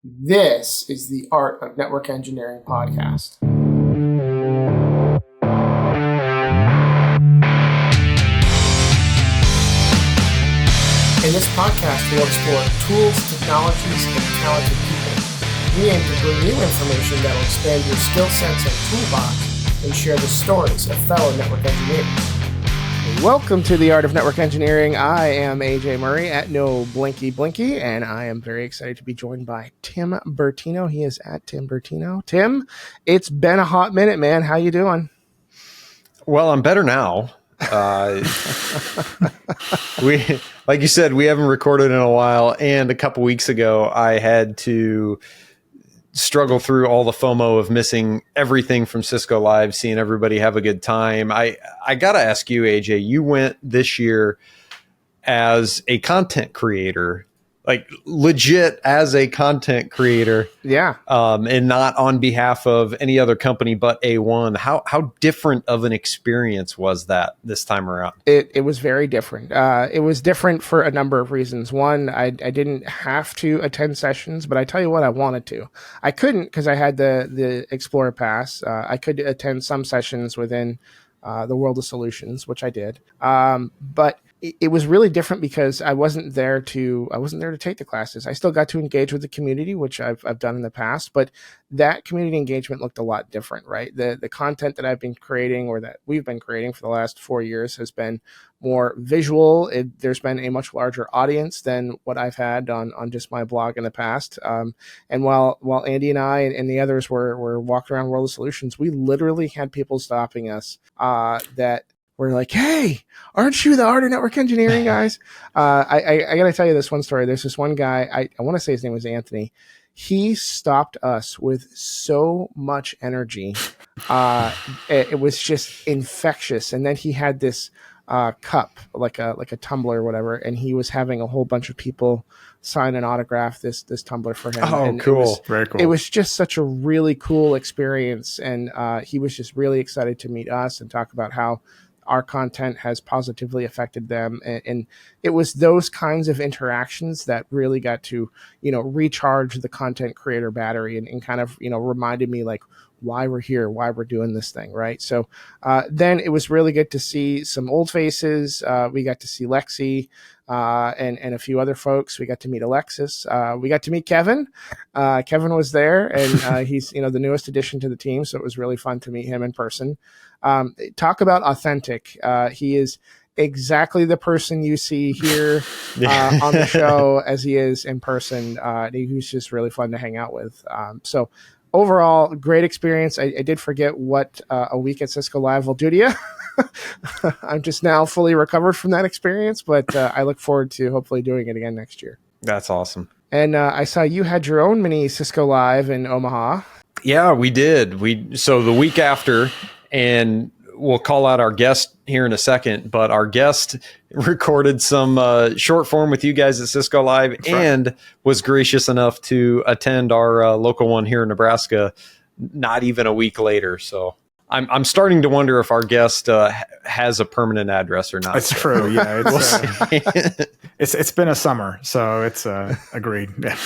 This is the Art of Network Engineering podcast. In this podcast, we'll explore tools, technologies, and talented people. We aim to bring you information that will expand your skill sets and toolbox and share the stories of fellow network engineers. Welcome to the Art of Network Engineering. I am AJ Murray at No Blinky Blinky, and I am very excited to be joined by Tim Bertino. He is at Tim Bertino. Tim, it's been a hot minute, man. How you doing? Well, I'm better now. Like you said, we haven't recorded in a while, and a couple weeks ago, I had to struggle through all the FOMO of missing everything from Cisco Live, seeing everybody have a good time. I got to ask you, AJ, you went this year as a content creator, like legit as a content creator. Yeah. And not on behalf of any other company but A1. How different of an experience was that this time around? It was very different. It was different for a number of reasons. One, I didn't have to attend sessions, but I tell you what, I wanted to. I couldn't because I had the Explorer Pass. I could attend some sessions within the World of Solutions, which I did. But it was really different because I wasn't there to take the classes. I still got to engage with the community, which I've done in the past, but that community engagement looked a lot different, right? The content that I've been creating, or that we've been creating for the last 4 years, has been more visual. There's been a much larger audience than what I've had on just my blog in the past. And while Andy and I and the others were walking around World of Solutions, we literally had people stopping us that were like, "Hey, aren't you the Art of Network Engineering guys?" I got to tell you this one story. There's this one guy, I want to say his name was Anthony. He stopped us with so much energy. It was just infectious. And then he had this cup, like a tumbler or whatever, and he was having a whole bunch of people sign and autograph this tumbler for him. Oh, and cool. Very cool. It was just such a really cool experience. And he was just really excited to meet us and talk about how our content has positively affected them. And it was those kinds of interactions that really got to, recharge the content creator battery and kind of, reminded me like why we're here, why we're doing this thing. Right. So then it was really good to see some old faces. We got to see Lexi and a few other folks. We got to meet Alexis. We got to meet Kevin. Kevin was there, and he's, the newest addition to the team. So it was really fun to meet him in person. Talk about authentic. He is exactly the person you see here on the show as he is in person. He was just really fun to hang out with. So overall, great experience. I did forget what a week at Cisco Live will do to you. I'm just now fully recovered from that experience, but I look forward to hopefully doing it again next year. That's awesome. And I saw you had your own mini Cisco Live in Omaha. Yeah, we did. So the week after, and we'll call out our guest here in a second, but our guest recorded some short form with you guys at Cisco Live. That's and right. Was gracious enough to attend our local one here in Nebraska not even a week later. So I'm starting to wonder if our guest has a permanent address or not. It's true. Yeah, it's been a summer, so it's agreed. Yeah.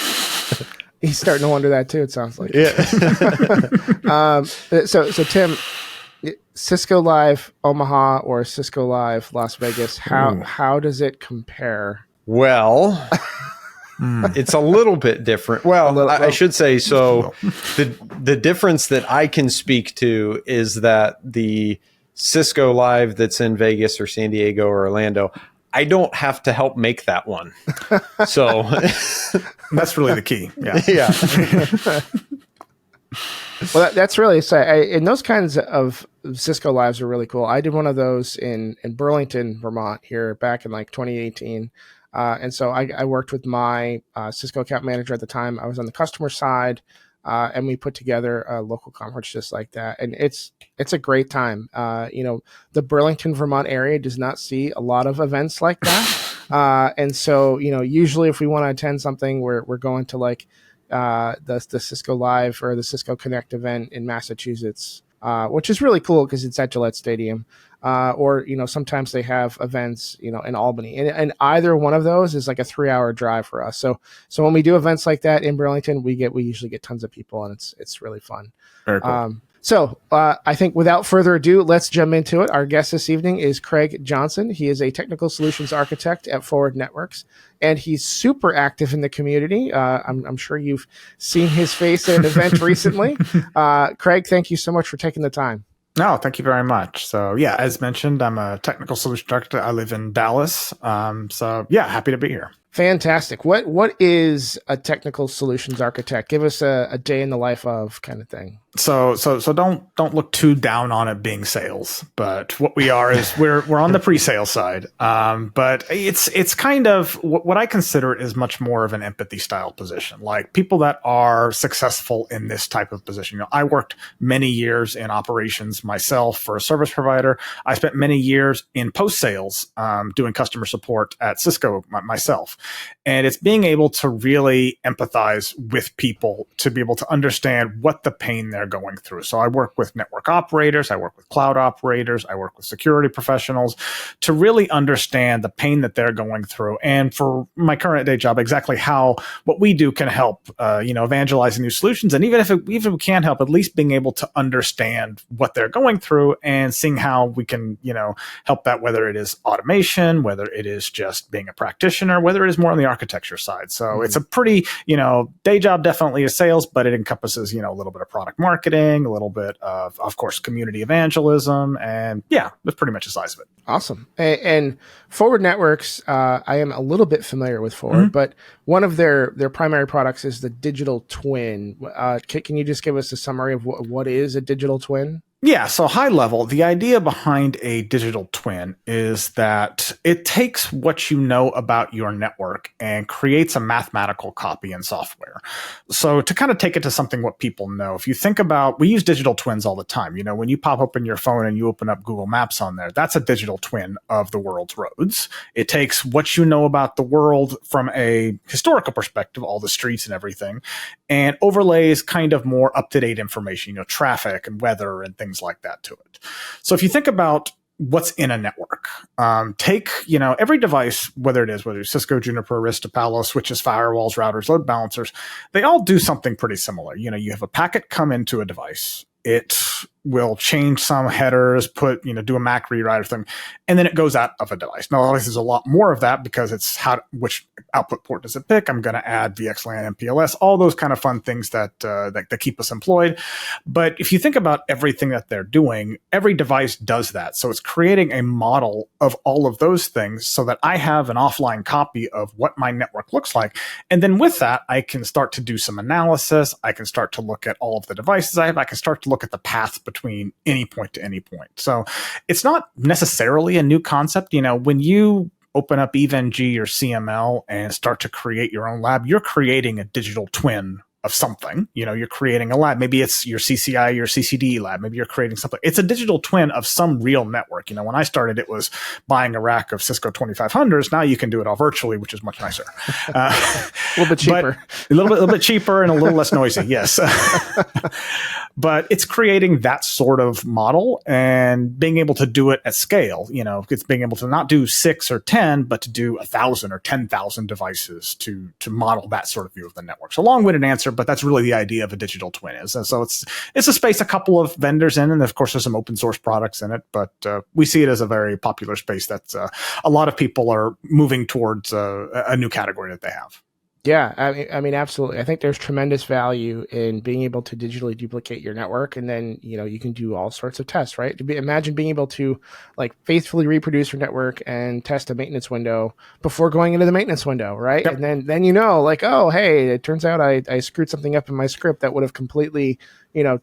He's starting to wonder that too. It sounds like. Yeah. So Tim, Cisco Live Omaha or Cisco Live Las Vegas, how does it compare? Well, it's a little bit different. Well, I should say, so the difference that I can speak to is that the Cisco Live that's in Vegas or San Diego or Orlando, I don't have to help make that one. So that's really the key. Yeah. Yeah. Well, that's really exciting. And those kinds of Cisco Lives are really cool. I did one of those in Burlington, Vermont here back in like 2018. And so I worked with my Cisco account manager at the time. I was on the customer side, and we put together a local conference just like that. And it's a great time. The Burlington, Vermont area does not see a lot of events like that. And so, usually if we want to attend something, we're going to like the Cisco Live or the Cisco Connect event in Massachusetts, which is really cool because it's at Gillette Stadium. or sometimes they have events in Albany, and either one of those is like a 3-hour drive for us. So when we do events like that in Burlington, we usually get tons of people, and it's really fun. Very cool. So I think without further ado, let's jump into it. Our guest this evening is Craig Johnson. He is a technical solutions architect at Forward Networks, and he's super active in the community. I'm sure you've seen his face at an event recently. Craig, thank you so much for taking the time. No, thank you very much. So yeah, as mentioned, I'm a technical solution architect. I live in Dallas. So yeah, happy to be here. Fantastic. What is a technical solutions architect? Give us a day in the life of kind of thing. So don't look too down on it being sales, but what we are is we're on the pre-sale side. But it's kind of what I consider is much more of an empathy style position, like people that are successful in this type of position. I worked many years in operations myself for a service provider. I spent many years in post sales, doing customer support at Cisco myself. And it's being able to really empathize with people to be able to understand what the pain they're going through. So I work with network operators, I work with cloud operators, I work with security professionals to really understand the pain that they're going through. And for my current day job, exactly how what we do can help, evangelizing new solutions. And even if we can't help, at least being able to understand what they're going through and seeing how we can, help that, whether it is automation, whether it is just being a practitioner, whether it is more on the architecture side. So it's a pretty, day job definitely is sales, but it encompasses, a little bit of product marketing, a little bit of course, community evangelism. And yeah, that's pretty much the size of it. Awesome. And Forward Networks, I am a little bit familiar with Forward, but one of their primary products is the digital twin. Can you just give us a summary of what is a digital twin? Yeah, so high level, the idea behind a digital twin is that it takes what you know about your network and creates a mathematical copy in software. So to kind of take it to something what people know, if you think about, we use digital twins all the time. When you pop open your phone and you open up Google Maps on there, that's a digital twin of the world's roads. It takes what you know about the world from a historical perspective, all the streets and everything, and overlays kind of more up-to-date information, traffic and weather and things like that to it. So if you think about what's in a network, take, every device, whether it's Cisco, Juniper, Arista, Palo, switches, firewalls, routers, load balancers, they all do something pretty similar. You have a packet come into a device. It will change some headers, do a MAC rewrite or thing, and then it goes out of a device. Now, obviously, there's a lot more of that because it's which output port does it pick? I'm going to add VXLAN, MPLS, all those kind of fun things that keep us employed. But if you think about everything that they're doing, every device does that. So it's creating a model of all of those things so that I have an offline copy of what my network looks like. And then with that, I can start to do some analysis. I can start to look at all of the devices I have. I can start to look at the path between any point to any point. So it's not necessarily a new concept. When you open up EVE-NG or CML and start to create your own lab, you're creating a digital twin of something. You're creating a lab. Maybe it's your CCI, your CCD lab. Maybe you're creating something. It's a digital twin of some real network. When I started, it was buying a rack of Cisco 2500s. Now you can do it all virtually, which is much nicer. A little bit cheaper. A little bit cheaper and a little less noisy. Yes. But it's creating that sort of model and being able to do it at scale. It's being able to not do 6 or 10, but to do 1,000 or 10,000 devices to model that sort of view of the network. So long-winded answer, but that's really the idea of a digital twin is. And so it's a space a couple of vendors in, and of course there's some open source products in it, but we see it as a very popular space that's a lot of people are moving towards a new category that they have. Yeah, I mean, absolutely. I think there's tremendous value in being able to digitally duplicate your network, and then you can do all sorts of tests, right? Imagine being able to faithfully reproduce your network and test a maintenance window before going into the maintenance window, right? Yep. And then oh, hey, it turns out I screwed something up in my script that would have completely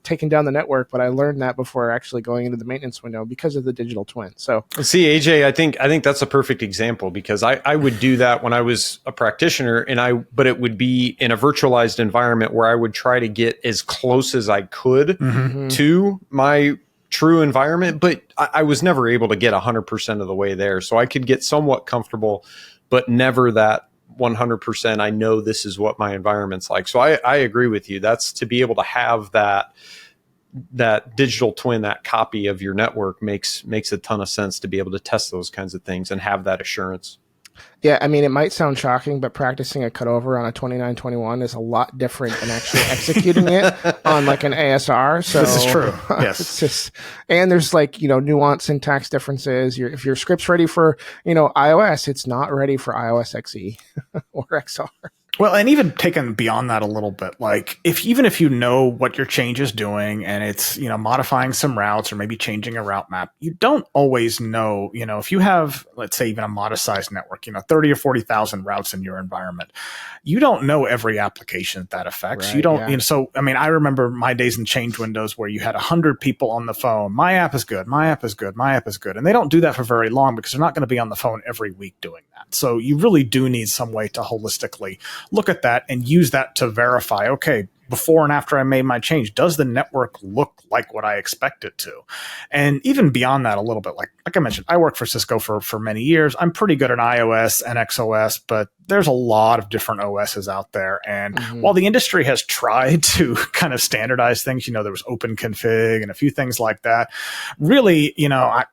taken down the network, but I learned that before actually going into the maintenance window because of the digital twin. So see, AJ, I think that's a perfect example because I would do that when I was a practitioner, but it would be in a virtualized environment where I would try to get as close as I could to my true environment, but I was never able to get 100% of the way there. So I could get somewhat comfortable, but never that 100%. I know this is what my environment's like. So I agree with you. That's to be able to have that that digital twin, that copy of your network makes a ton of sense to be able to test those kinds of things and have that assurance. Yeah, I mean, it might sound shocking, but practicing a cutover on a 2921 is a lot different than actually executing it on like an ASR. So this is true. Yes. It's just, and there's like, nuance syntax differences. If your script's ready for, iOS, it's not ready for iOS XE or XR. Well, and even taken beyond that a little bit, like even if you know what your change is doing and it's, modifying some routes or maybe changing a route map, you don't always know, if you have, let's say, even a modest sized network, 30 or 40,000 routes in your environment, you don't know every application that affects. Right, you don't, so, I mean, I remember my days in change windows where you had 100 people on the phone. My app is good. My app is good. My app is good. And they don't do that for very long because they're not going to be on the phone every week doing that. So you really do need some way to holistically look at that and use that to verify, okay, before and after I made my change, does the network look like what I expect it to? And even beyond that a little bit, like I mentioned, I worked for Cisco for many years. I'm pretty good at iOS and XOS, but there's a lot of different OSs out there. And while the industry has tried to kind of standardize things, there was OpenConfig and a few things like that. Really, I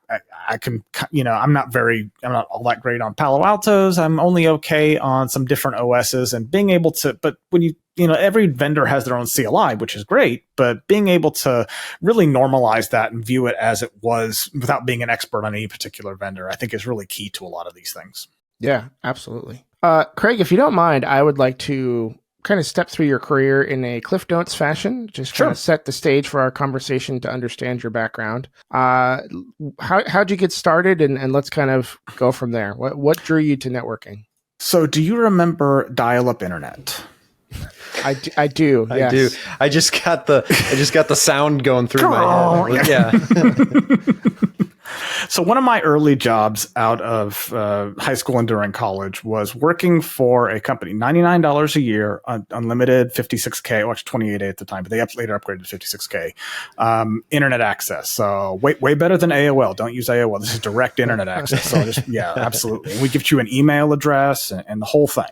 can, I'm not all that great on Palo Altos. I'm only okay on some different OSs and being able to, but when every vendor has their own CLI, which is great, but being able to really normalize that and view it as it was without being an expert on any particular vendor, I think is really key to a lot of these things. Yeah, absolutely. Craig, if you don't mind, I would like to kind of step through your career in a Cliff Notes fashion, just kind of set the stage for our conversation to understand your background. How'd you get started? And let's kind of go from there. What drew you to networking? So do you remember dial-up internet? I do. Yes. I do. I just got the sound going through my head. Yeah. So one of my early jobs out of high school and during college was working for a company, $99 a year, unlimited 56K, or actually 28A at the time, but they later upgraded to 56K, internet access. So way better than AOL. Don't use AOL. This is direct internet access. So absolutely. And we give you an email address and the whole thing.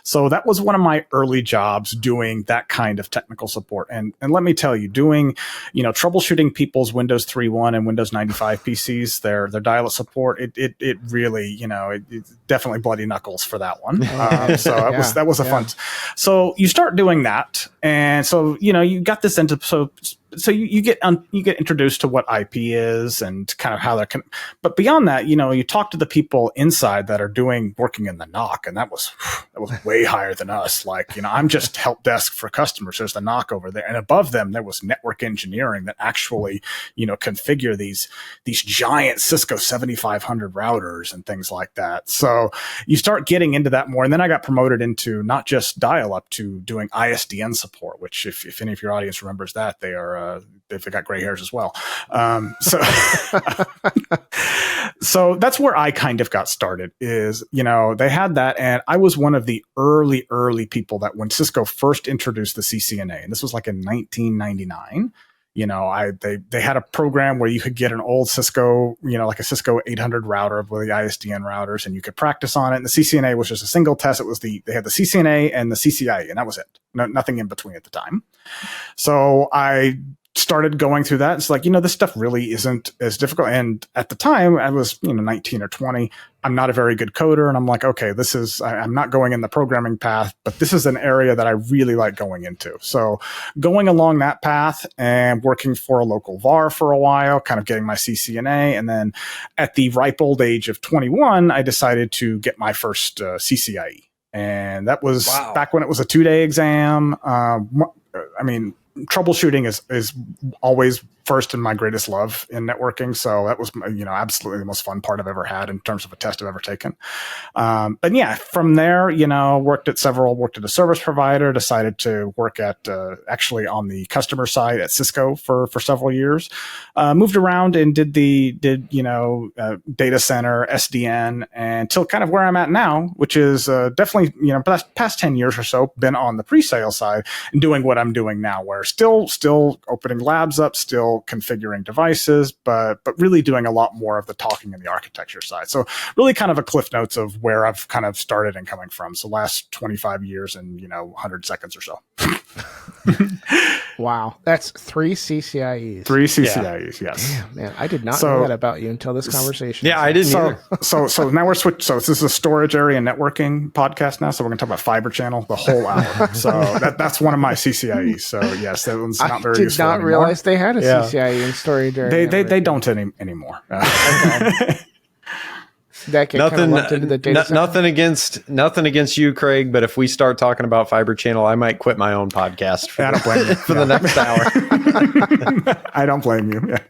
So that was one of my early jobs doing that kind of technical support. And let me tell you, doing, troubleshooting people's Windows 3.1 and Windows 95 PCs, their dial-up support, it really, it's definitely bloody knuckles for that one. That was a fun. So you start doing that. And so, you got this into, so you get introduced to what IP is and kind of how that can, but beyond that, you talk to the people inside that are working in the NOC, and that was way higher than us. Like, I'm just help desk for customers. There's the NOC over there, and above them there was network engineering that actually, configure these giant Cisco 7500 routers and things like that. So you start getting into that more, and then I got promoted into not just dial-up to doing ISDN support, which if any of your audience remembers that, they've got gray hairs as well. So that's where I kind of got started is, they had that. And I was one of the early people that when Cisco first introduced the CCNA, and this was like in 1999, they had a program where you could get an old Cisco, like a Cisco 800 router with the ISDN routers, and you could practice on it. And the CCNA was just a single test. They had the CCNA and the CCIE, and that was it. Nothing in between at the time. So I started going through that. It's like, this stuff really isn't as difficult. And at the time I was, 19 or 20. I'm not a very good coder. And I'm like, okay, I'm not going in the programming path, but this is an area that I really like going into. So going along that path and working for a local VAR for a while, kind of getting my CCNA. And then at the ripe old age of 21, I decided to get my first CCIE. And that was back when it was a 2-day exam. Troubleshooting is always first and my greatest love in networking. So that was, absolutely the most fun part I've ever had in terms of a test I've ever taken. But yeah, from there, worked at a service provider, decided to work at, actually on the customer side at Cisco for several years, moved around and did data center, SDN, until kind of where I'm at now, which is, definitely, past 10 years or so, been on the pre-sale side and doing what I'm doing now, where still opening labs up, still configuring devices, but really doing a lot more of the talking and the architecture side. So really kind of a cliff notes of where I've kind of started and coming from. So last 25 years and, 100 seconds or so. Wow, that's 3 CCIEs. 3 CCIEs, yes. Damn, man, I did not know that about you until this conversation. Yeah, I didn't either. So now we're switched. So this is a storage area networking podcast now. So we're going to talk about fiber channel the whole hour. So that's one of my CCIEs. So yes, that one's not very useful. I did not realize they had a CCIE in storage area. They don't anymore. That get kind of lumped into the data center. Nothing against you, Craig. But if we start talking about fiber channel, I might quit my own podcast for the next hour. I don't blame you. Yeah.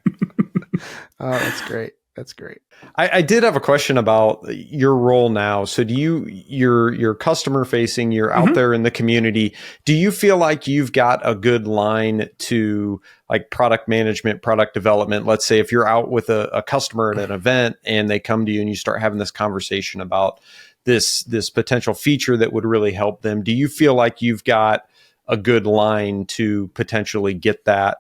Oh, that's great. That's great. I did have a question about your role now. So you're customer facing, you're out there in the community. Do you feel like you've got a good line to like product management, product development? Let's say if you're out with a customer at an event and they come to you and you start having this conversation about this potential feature that would really help them. Do you feel like you've got a good line to potentially get that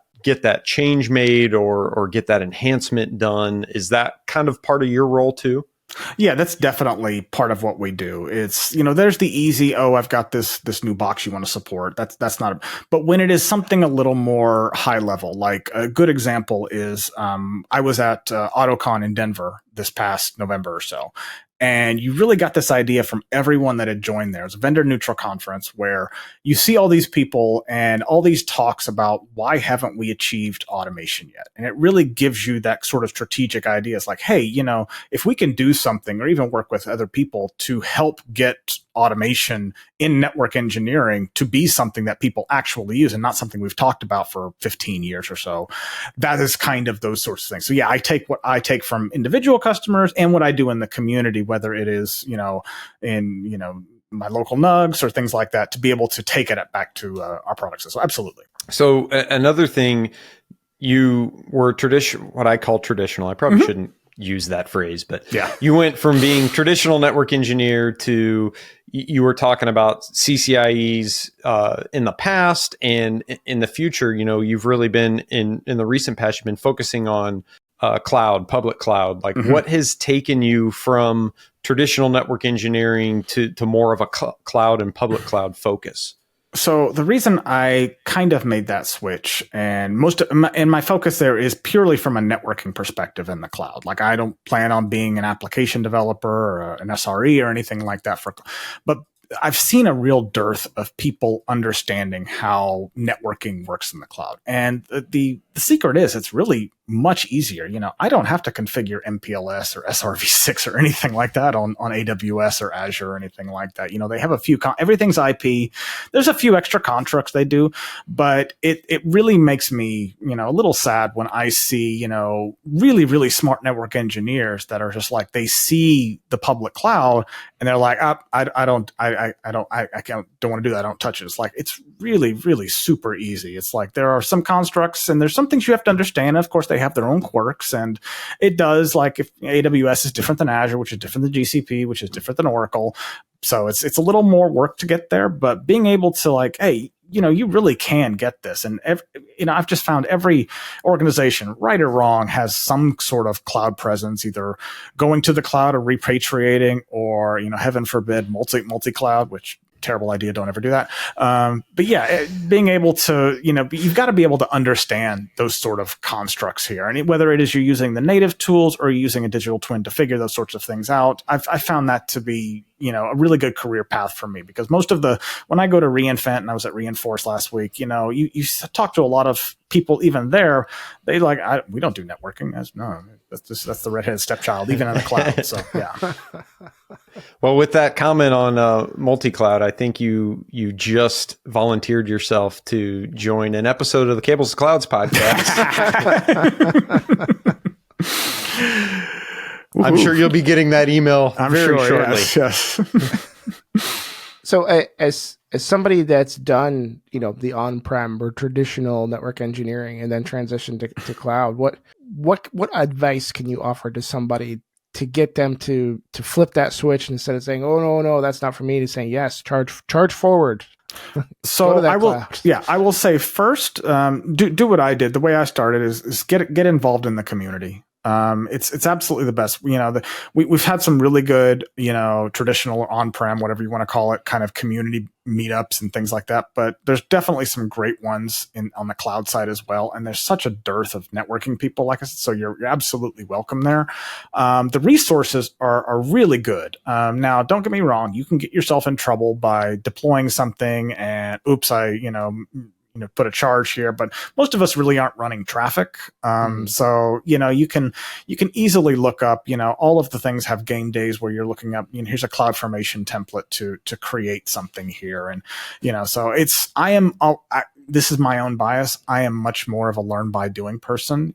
change made or get that enhancement done? Is that kind of part of your role too? Yeah, that's definitely part of what we do. It's, there's the easy, I've got this new box you want to support. That's not, but when it is something a little more high level, like a good example is, I was at AutoCon in Denver this past November or so. And you really got this idea from everyone that had joined there. It was a vendor neutral conference where you see all these people and all these talks about why haven't we achieved automation yet? And it really gives you that sort of strategic idea. It's like, hey, if we can do something or even work with other people to help get automation in network engineering to be something that people actually use and not something we've talked about for 15 years or so, that is kind of those sorts of things. So yeah, I take what I take from individual customers and what I do in the community, whether it is, in, my local nugs or things like that, to be able to take it back to our products. So absolutely. So another thing, you were what I call traditional. I probably shouldn't use that phrase, but yeah, you went from being traditional network engineer to you were talking about CCIEs in the past and in the future. You've really been in the recent past, you've been focusing on cloud, public cloud. Like what has taken you from traditional network engineering to more of a cloud and public cloud focus? So the reason I kind of made that switch and my focus there is purely from a networking perspective in the cloud. Like I don't plan on being an application developer or an SRE or anything like that but I've seen a real dearth of people understanding how networking works in the cloud. And the secret is it's really much easier. I don't have to configure MPLS or SRv6 or anything like that on AWS or Azure or anything like that. They have a few, everything's IP. There's a few extra constructs they do, but it really makes me, a little sad when I see, really, really smart network engineers that are just like, they see the public cloud and they're like, I don't want to do that. I don't touch it. It's like, it's really, really super easy. It's like, there are some constructs and there's some things you have to understand. Of course, they have their own quirks, and it does, like, if AWS is different than Azure, which is different than GCP, which is different than Oracle. So it's a little more work to get there, but being able to, like, hey, you really can get this. And, I've just found every organization, right or wrong, has some sort of cloud presence, either going to the cloud or repatriating, or, heaven forbid, multi-cloud, which terrible idea. Don't ever do that. But yeah, being able to, you've got to be able to understand those sort of constructs here. And whether it is you're using the native tools or you're using a digital twin to figure those sorts of things out, I found that to be, a really good career path for me, because when I go to reInvent, and I was at Reinforce last week, you talk to a lot of people even there, they like, we don't do networking. That's the redheaded stepchild, even in the cloud. So yeah. Well, with that comment on multi-cloud, I think you just volunteered yourself to join an episode of the Cables to Clouds podcast. I'm sure you'll be getting that email very shortly. Yes. So as somebody that's done, the on-prem or traditional network engineering and then transitioned to cloud, what advice can you offer to somebody to get them to flip that switch, instead of saying, "Oh no, that's not for me," to saying, "Yes, charge forward"? So I will say first, do what I did. The way I started is get involved in the community. It's absolutely the best. We've had some really good, traditional on-prem, whatever you want to call it, kind of community meetups and things like that. But there's definitely some great ones on the cloud side as well. And there's such a dearth of networking people, like I said, so you're absolutely welcome there. The resources are really good. Now, don't get me wrong, you can get yourself in trouble by deploying something and oops, I put a charge here, but most of us really aren't running traffic. So, you can easily look up, all of the things have game days where you're looking up, here's a CloudFormation template to create something here. And, so this is my own bias. I am much more of a learn by doing person.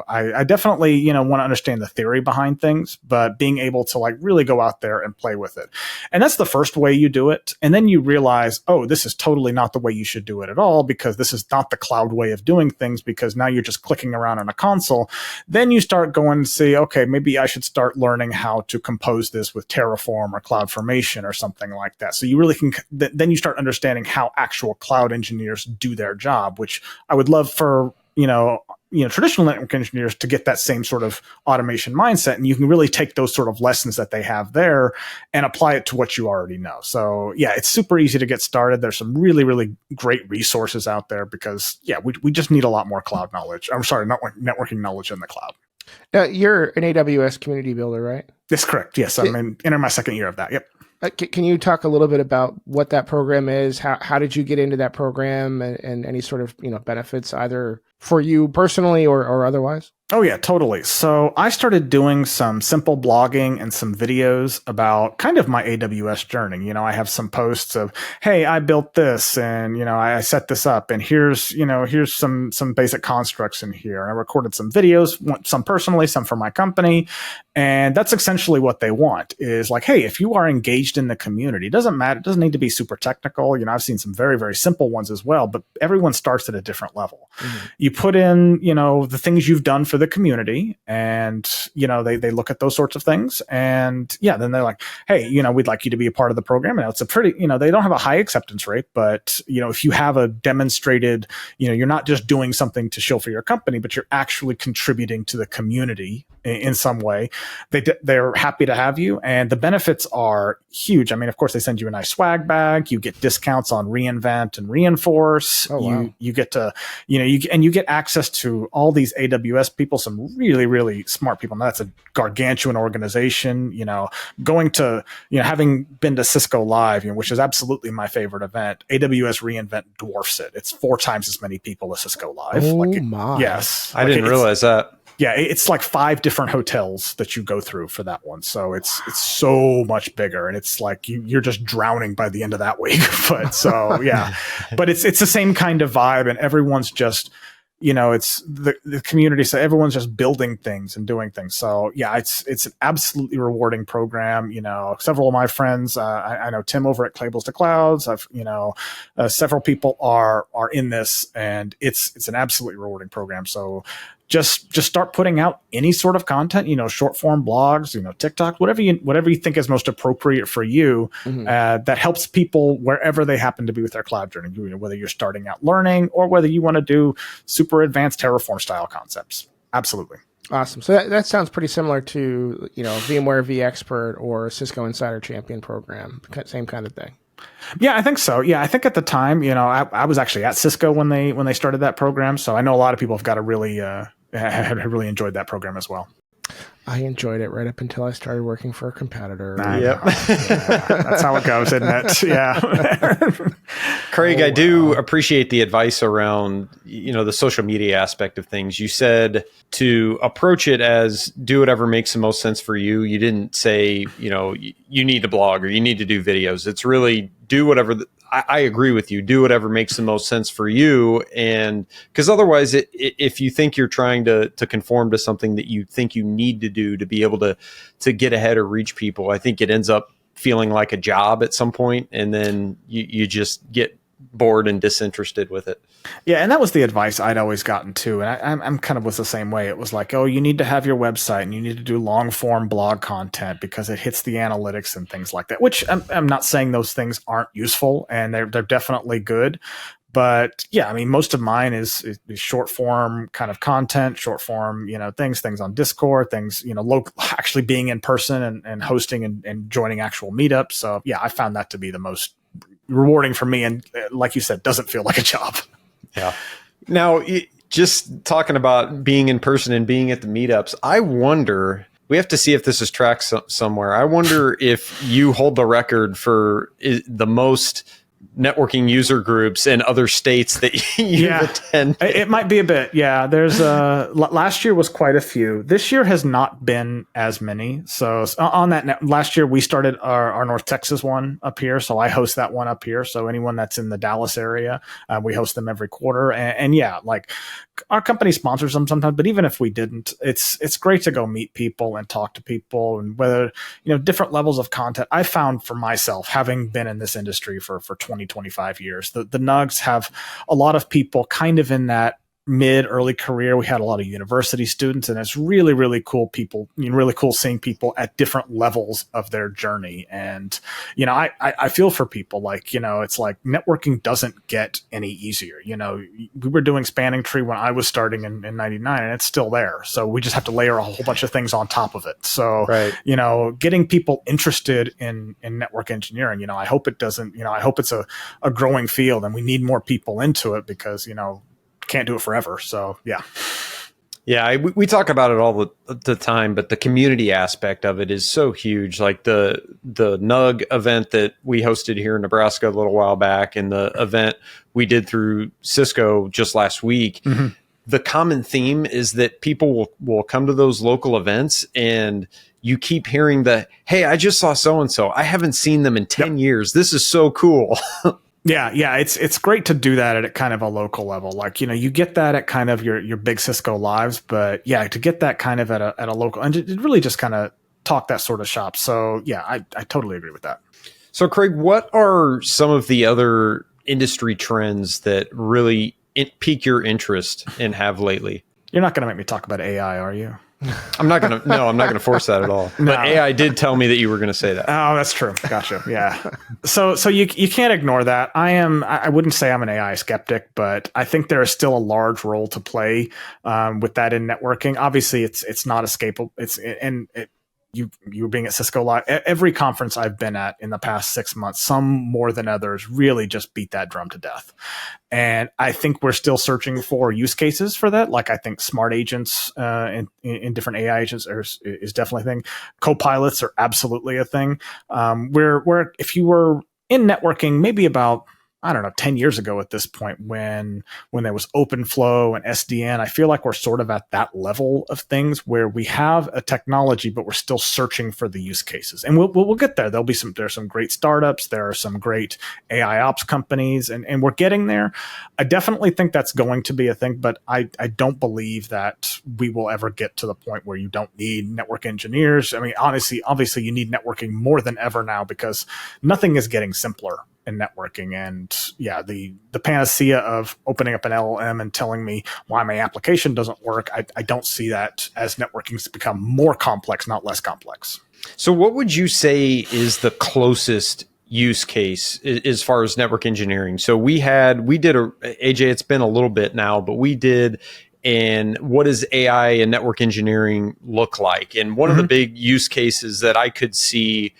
I definitely, want to understand the theory behind things, but being able to like really go out there and play with it. And that's the first way you do it. And then you realize, oh, this is totally not the way you should do it at all, because this is not the cloud way of doing things, because now you're just clicking around on a console. Then you start going and see, okay, maybe I should start learning how to compose this with Terraform or CloudFormation or something like that. So you really can, then you start understanding how actual cloud engineers do their job, which I would love for, traditional network engineers to get that same sort of automation mindset. And you can really take those sort of lessons that they have there and apply it to what you already know. So yeah, it's super easy to get started. There's some really, really great resources out there because we just need a lot more cloud knowledge. I'm sorry, networking knowledge in the cloud. Now, you're an AWS community builder, right? That's correct. Yes. I'm entering my second year of that. Yep. Can you talk a little bit about what that program is? How did you get into that program and any sort of benefits either for you personally or otherwise? Oh, yeah, totally. So I started doing some simple blogging and some videos about kind of my AWS journey. I have some posts of, hey, I built this and, I set this up and here's some basic constructs in here. I recorded some videos, some personally, some for my company. And that's essentially what they want is like, hey, if you are engaged in the community, it doesn't matter. It doesn't need to be super technical. I've seen some very, very simple ones as well, but everyone starts at a different level. Mm-hmm. You put in, the things you've done for the community and, they look at those sorts of things and then they're like, hey, we'd like you to be a part of the program. And it's a pretty, they don't have a high acceptance rate, but, if you have a demonstrated, you're not just doing something to show for your company, but you're actually contributing to the community in some way, they're happy to have you. And the benefits are huge. I mean, of course, they send you a nice swag bag. You get discounts on reInvent and Reinforce. Oh, wow. You get to, you get access to all these AWS people, some really, really smart people. Now, that's a gargantuan organization, going to, having been to Cisco Live, which is absolutely my favorite event, AWS reInvent dwarfs it. It's 4 times as many people as Cisco Live. Oh, my. Yes. I didn't realize that. Yeah, it's like 5 different hotels that you go through for that one. So it's so much bigger, and it's like you're just drowning by the end of that week. But so yeah, but it's the same kind of vibe, and everyone's just it's the community. So everyone's just building things and doing things. So yeah, it's an absolutely rewarding program. Several of my friends, I know Tim over at Cables to Clouds. I've several people are in this, and it's an absolutely rewarding program. So just start putting out any sort of content, short form blogs, TikTok, whatever you think is most appropriate for you, mm-hmm. That helps people wherever they happen to be with their cloud journey, whether you're starting out learning or whether you want to do super advanced Terraform style concepts. Absolutely. Awesome. So that sounds pretty similar to, VMware vExpert or Cisco Insider Champion program, same kind of thing. Yeah, I think so. Yeah, I think at the time, I was actually at Cisco when they started that program. So I know a lot of people have got a really, I really enjoyed that program as well. I enjoyed it right up until I started working for a competitor. Yep. Yeah, that's how it goes, isn't it? Yeah. Craig, I do appreciate the advice around, the social media aspect of things. You said to approach it as do whatever makes the most sense for you. You didn't say, you need to blog or you need to do videos. It's really do whatever I agree with you. Do whatever makes the most sense for you. And because otherwise, if you think you're trying to conform to something that you think you need to do to be able to get ahead or reach people, I think it ends up feeling like a job at some point, and then you just get bored and disinterested with it. Yeah, and that was the advice I'd always gotten too. And I'm kind of was the same way. It was like, oh, you need to have your website and you need to do long form blog content because it hits the analytics and things like that, which I'm not saying those things aren't useful, and they're definitely good. But yeah, I mean, most of mine is short form kind of content, short form, things on Discord, things, local, actually being in person and hosting and joining actual meetups. So yeah, I found that to be the most rewarding for me. And like you said, doesn't feel like a job. Yeah. Now, just talking about being in person and being at the meetups, I wonder, we have to see if this is tracked somewhere. I wonder if you hold the record for the most networking user groups in other states that you've attended. It might be a bit. Yeah. There's last year was quite a few. This year has not been as many. So on that, last year we started our North Texas one up here. So I host that one up here. So anyone that's in the Dallas area, we host them every quarter. And yeah, like our company sponsors them sometimes, but even if we didn't, it's great to go meet people and talk to people, and whether, different levels of content. I found for myself, having been in this industry for 20, 25 years, the Nugs have a lot of people kind of in that early career. We had a lot of university students, and it's really, really cool people, really cool seeing people at different levels of their journey. And, I feel for people like, it's like networking doesn't get any easier. We were doing spanning tree when I was starting in 99, and it's still there. So we just have to layer a whole bunch of things on top of it. So, right. Getting people interested in network engineering, I hope it doesn't, I hope it's a growing field, and we need more people into it because, can't do it forever. So yeah, we talk about it all the time, but the community aspect of it is so huge. Like the NUG event that we hosted here in Nebraska a little while back, and the event we did through Cisco just last week. Mm-hmm. The common theme is that people will come to those local events, and you keep hearing hey, I just saw so-and-so. I haven't seen them in 10 years. This is so cool. Yeah, it's great to do that at kind of a local level. Like, you get that at kind of your big Cisco lives, but yeah, to get that kind of at a local, and it really just kind of talk that sort of shop. So yeah, I totally agree with that. So Craig, what are some of the other industry trends that really pique your interest and have lately? You're not going to make me talk about AI, are you? I'm not going to force that at all. No. But AI did tell me that you were going to say that. Oh, that's true. Gotcha. Yeah. So you can't ignore that. I wouldn't say I'm an AI skeptic, but I think there is still a large role to play with that in networking. Obviously it's not escapable. You being at Cisco Live, every conference I've been at in the past 6 months, some more than others, really just beat that drum to death. And I think we're still searching for use cases for that. Like, I think smart agents in different AI agents is definitely a thing. Copilots are absolutely a thing. Where if you were in networking, maybe about 10 years ago at this point, when there was OpenFlow and SDN, I feel like we're sort of at that level of things where we have a technology, but we're still searching for the use cases. And we'll get there. There's some great startups. There are some great AI ops companies, and we're getting there. I definitely think that's going to be a thing, but I don't believe that we will ever get to the point where you don't need network engineers. I mean, honestly, obviously you need networking more than ever now, because nothing is getting simpler in networking. And yeah, the panacea of opening up an LLM and telling me why my application doesn't work, I don't see that as networking's become more complex, not less complex. So what would you say is the closest use case as far as network engineering? So we did AJ, it's been a little bit now, but we did. And what does AI and network engineering look like? And one of the big use cases that I could see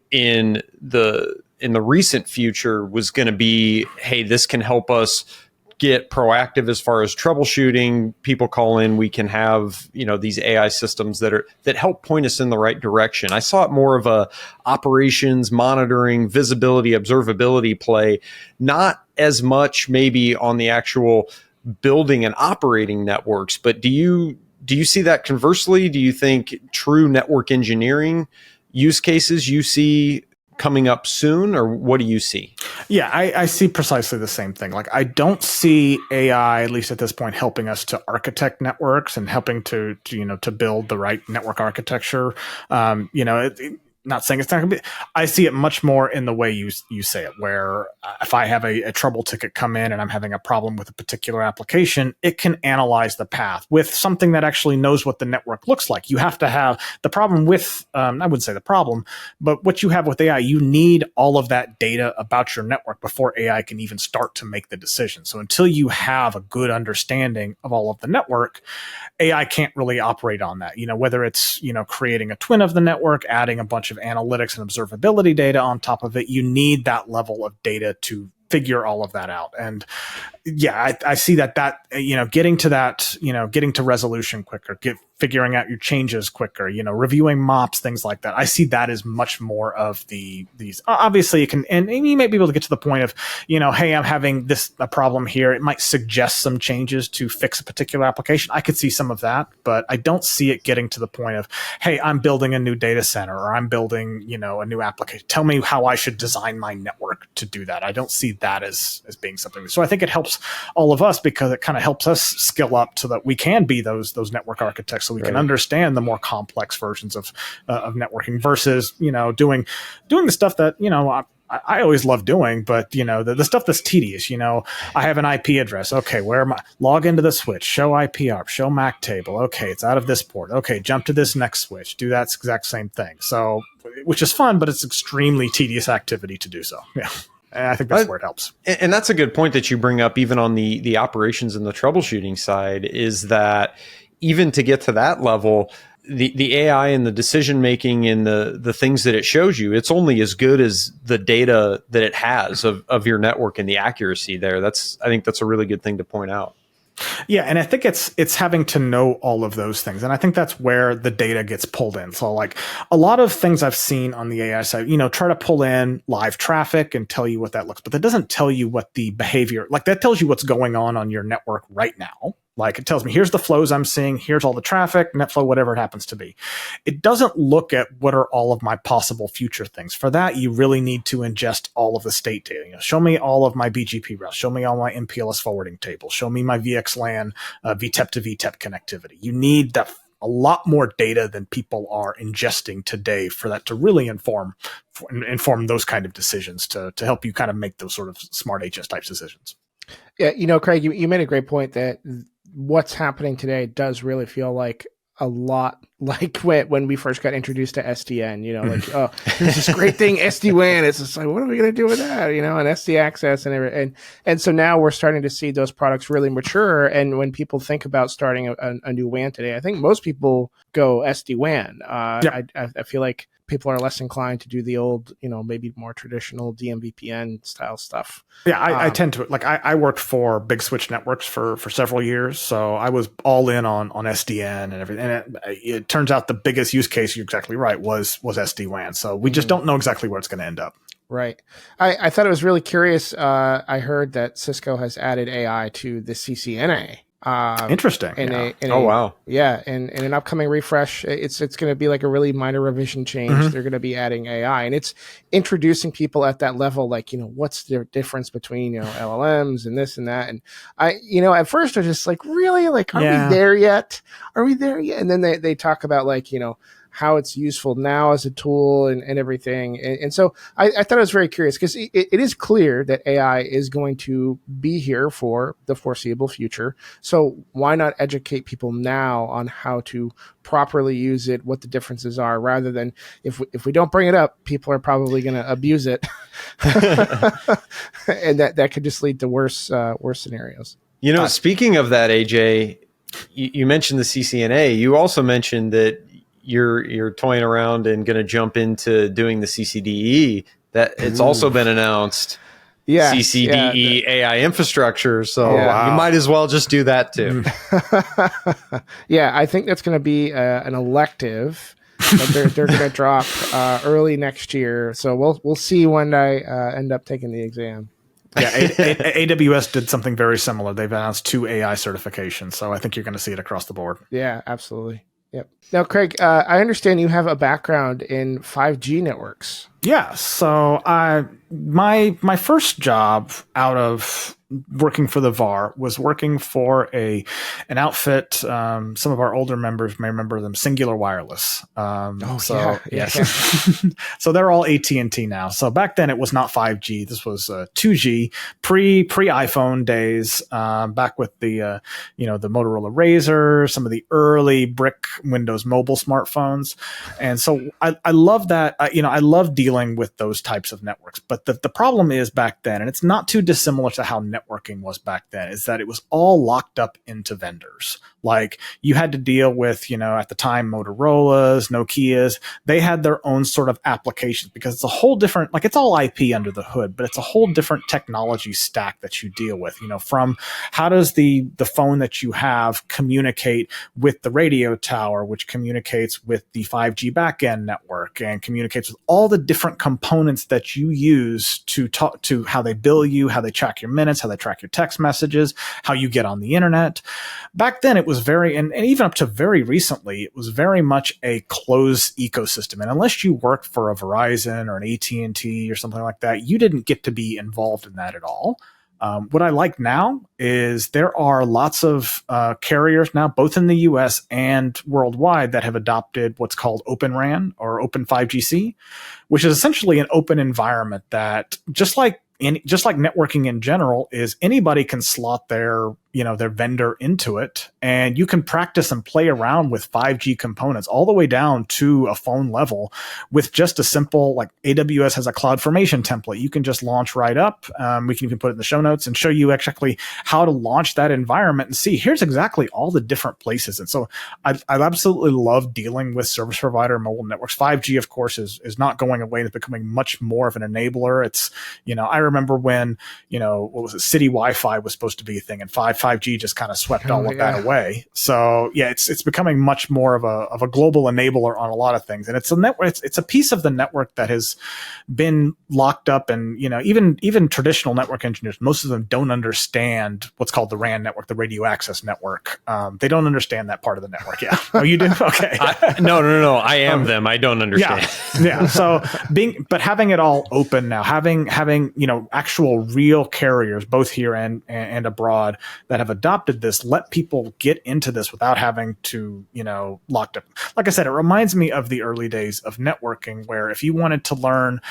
in the recent future was going to be, hey, this can help us get proactive as far as troubleshooting. People call in, we can have, these AI systems that help point us in the right direction. I saw it more of a operations, monitoring, visibility, observability play, not as much maybe on the actual building and operating networks. But do you see that conversely? Do you think true network engineering use cases you see coming up soon, or what do you see? Yeah, I see precisely the same thing. Like, I don't see AI, at least at this point, helping us to architect networks and helping to build the right network architecture. not saying it's not going to be. I see it much more in the way you say it, where if I have a trouble ticket come in and I'm having a problem with a particular application, it can analyze the path with something that actually knows what the network looks like. You have to have the problem with, I wouldn't say the problem, but what you have with AI, you need all of that data about your network before AI can even start to make the decision. So until you have a good understanding of all of the network, AI can't really operate on that. Whether it's, creating a twin of the network, adding a bunch of analytics and observability data on top of it, you need that level of data to figure all of that out. And yeah, I see that, getting to that, getting to resolution quicker, figuring out your changes quicker, reviewing mops, things like that. I see that as much more of these, obviously it can, and you may be able to get to the point of, hey, I'm having a problem here. It might suggest some changes to fix a particular application. I could see some of that, but I don't see it getting to the point of, hey, I'm building a new data center, or I'm building, a new application. Tell me how I should design my network to do that. I don't see that as being something. So I think it helps all of us, because it kind of helps us skill up so that we can be those network architects, so we can understand the more complex versions of networking versus doing the stuff that I always love doing, but the stuff that's tedious. I have an IP address. Okay, where am I? Log into the switch. Show IPR. Show MAC table. Okay, it's out of this port. Okay, jump to this next switch. Do that exact same thing. So, which is fun, but it's extremely tedious activity to do so. Yeah. And I think that's where it helps. And that's a good point that you bring up, even on the operations and the troubleshooting side, is that even to get to that level, the AI and the decision making and the things that it shows you, it's only as good as the data that it has of your network and the accuracy there. I think that's a really good thing to point out. Yeah, and I think it's having to know all of those things. And I think that's where the data gets pulled in. So like a lot of things I've seen on the AI side, try to pull in live traffic and tell you what that looks, but that doesn't tell you what the behavior, like that tells you what's going on your network right now. Like it tells me, here's the flows I'm seeing, here's all the traffic, net flow, whatever it happens to be. It doesn't look at what are all of my possible future things. For that, you really need to ingest all of the state data. Show me all of my BGP routes, show me all my MPLS forwarding tables, show me my VXLAN, VTEP to VTEP connectivity. You need that a lot more data than people are ingesting today for that to really inform those kind of decisions, to help you kind of make those sort of smart agents type decisions. Yeah, Craig, you made a great point that what's happening today does really feel like a lot like when we first got introduced to SDN, like, oh, there's this great thing, SD-WAN. It's just like, what are we going to do with that? And SD access and everything. And so now we're starting to see those products really mature. And when people think about starting a new WAN today, I think most people go SD-WAN. Yep. I feel like people are less inclined to do the old, maybe more traditional DMVPN style stuff. Yeah, I tend to, like, I worked for Big Switch Networks for several years, so I was all in on SDN and everything. And it turns out the biggest use case, you're exactly right, was SD-WAN. So we just don't know exactly where it's going to end up. Right. I thought it was really curious. I heard that Cisco has added AI to the CCNA. Interesting. Wow. Yeah. In an upcoming refresh, it's going to be like a really minor revision change. Mm-hmm. They're going to be adding AI, and it's introducing people at that level. Like, what's the difference between, LLMs and this and that. And at first I was just like, really? Like, are we there yet? Are we there yet? And then they talk about like, how it's useful now as a tool and everything. And so I thought it was very curious, because it is clear that AI is going to be here for the foreseeable future. So why not educate people now on how to properly use it, what the differences are, rather than if we don't bring it up, people are probably going to abuse it. And that could just lead to worse scenarios. Speaking of that, AJ, you mentioned the CCNA. You also mentioned that you're toying around and going to jump into doing the CCDE. That it's also been announced. Yeah, CCDE AI infrastructure. So you might as well just do that too. Yeah, I think that's going to be an elective that they're going to drop early next year. So we'll see when I end up taking the exam. Yeah, AWS did something very similar. They've announced 2 AI certifications, so I think you're going to see it across the board. Yeah, absolutely. Yep. Now, Craig, I understand you have a background in 5G networks. Yeah. So my first job out of working for the VAR was working for an outfit. Some of our older members may remember them, Singular Wireless. Yes. So they're all AT&T now. So back then it was not 5G. This was 2G, pre iPhone days. Back with the the Motorola Razr, some of the early brick Windows Mobile smartphones, and so I love that. I love dealing with those types of networks. But the problem is back then, and it's not too dissimilar to how networking was back then, is that it was all locked up into vendors. Like you had to deal with, at the time, Motorola's, Nokia's, they had their own sort of applications because it's a whole different, like it's all IP under the hood, but it's a whole different technology stack that you deal with, from how does the phone that you have communicate with the radio tower, which communicates with the 5G backend network and communicates with all the different components that you use to talk to how they bill you, how they track your minutes, how they track your text messages, how you get on the internet. Back then it was very, and even up to very recently, it was very much a closed ecosystem. And unless you worked for a Verizon or an AT&T or something like that, you didn't get to be involved in that at all. What I like now is there are lots of carriers now, both in the US and worldwide, that have adopted what's called Open RAN or Open 5GC, which is essentially an open environment that just like networking in general is anybody can slot their vendor into it, and you can practice and play around with 5G components all the way down to a phone level with just a simple, like AWS has a CloudFormation template. You can just launch right up. We can even put it in the show notes and show you exactly how to launch that environment and see, here's exactly all the different places. And so I absolutely love dealing with service provider mobile networks. 5G, of course, is not going away. It's becoming much more of an enabler. It's, I remember when, what was it? City Wi-Fi was supposed to be a thing, and 5G just kind of swept all of that away. So yeah, it's becoming much more of a global enabler on a lot of things, and it's a network. It's a piece of the network that has been locked up, and even traditional network engineers, most of them don't understand what's called the RAN network, the radio access network. They don't understand that part of the network. Yeah. Oh, you do? Okay. No. I am them. I don't understand. Yeah. So having it all open now, having actual real carriers both here and abroad that have adopted this, let people get into this without having to, locked up. Like I said, it reminds me of the early days of networking, where if you wanted to learn,